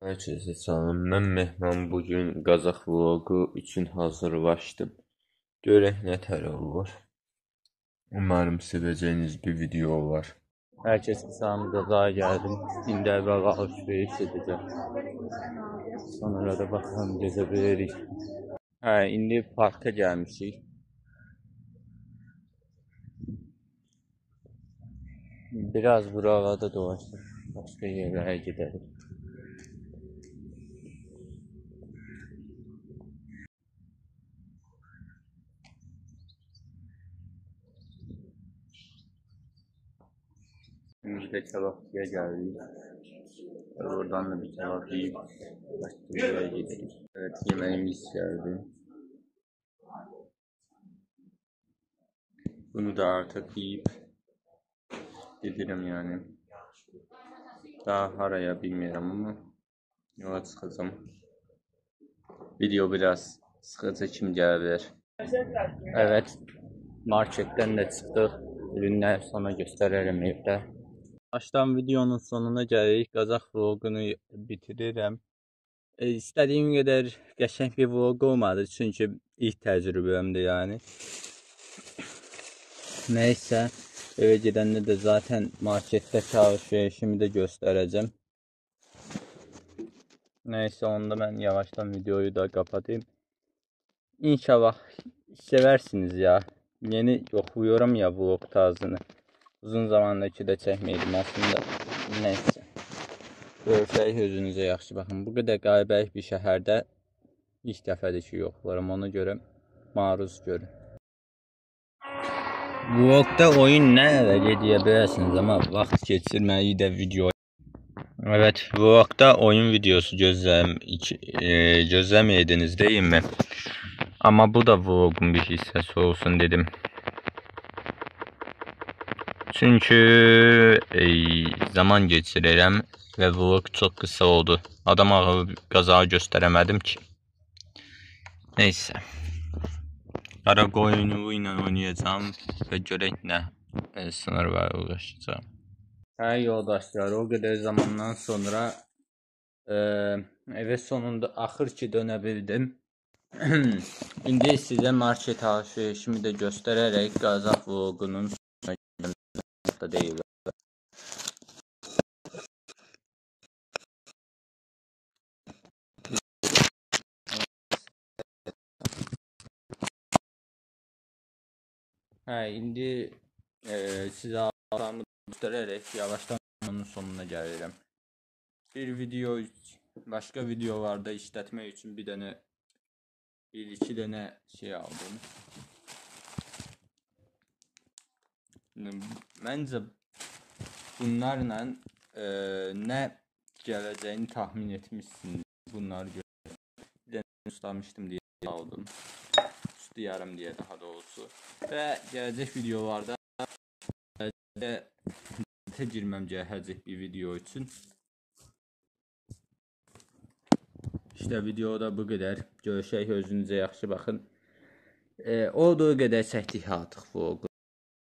Herkese salam, mən Mehman. Bugün Qazax vlogu üçün hazırlaşdım. Görək nətər olur. Umarım sevəcəyiniz bir video olar. Herkese salam, Qazaxa gəldim. İndi əvvəl alışveriş edəcəm. Sonra da baxalım gedə bilərik. İndi parka gəlmişik. Biraz buralarda dolaşdıq. Başqa yerlərə gedərik. Şimdi de kebapçıya geldik. Oradan da bir kebap yiyip başka bir yere gidelim. Evet, yemeğimiz geldi. Bunu da artık yiyip gidelim yani. Daha haraya bilmiyorum ama yola çıkacağım. Video biraz sıkıcı kim gelebilir. Evet, marketten de çıktık. Ürünler sana gösteririm evde. Baştan videonun sonuna gəlirik. Qazax vlogunu bitirirəm. İstədiyim qədər qəşəng bir vlog olmadı, çünki ilk təcrübəmdir yəni. Neysə, eve gedəndə də zaten marketdəki alışverişimi də göstərəcəm. Neysə, onda mən yavaştan videoyu da kapatayım. İnşallah seversiniz ya. Yeni yoxluyorum ya vlog tarzını. Uzun zamandakı da çəkməydim aslında. Neysə. Görüşək, özünüzə yaxşı baxın. Bu qədər qəribə bir şəhərdə ilk dəfədir ki yoxlarım. Ona görə maruz görün. Vlogda oyun nə deyə bilərsiniz, amma vaxt keçirməyi də video. Evet, vlogda oyun videosu gözləməydiniz değil mi? Amma bu da vlogun bir hissəsi olsun dedim. Çünki zaman geçirirəm və vlog çox qısa oldu. Adam ağır Qazağı göstərəmədim ki. Neysə. Ara oyunu ilə oynayacağım və görək nə sınır var uğraşacağım. Hə yoldaşlar, o qədər zamandan sonra eve sonunda axır ki dönə bildim. İndi sizə market alışverişimi də göstərərək Qazax vlogunun sonuna deyil. İndi sizə alışverişimi göstərərək yavaştan onun sonuna gəlirəm. Başqa videolarda işlətmək üçün bir-iki dənə şey aldım. Məncə bunlarla nə gələcəyini tahmin etmişsiniz. Bunları görürəm. Bir dənə ustamışdım deyə aldım. Üstü deyə daha doğrusu. Və gələcək videolarda girməm gələcək bir video üçün. İşte videoda bu qədər. Görüşək, özünüzə yaxşı baxın. Olduğu qədər çəkdik artıq vlogu.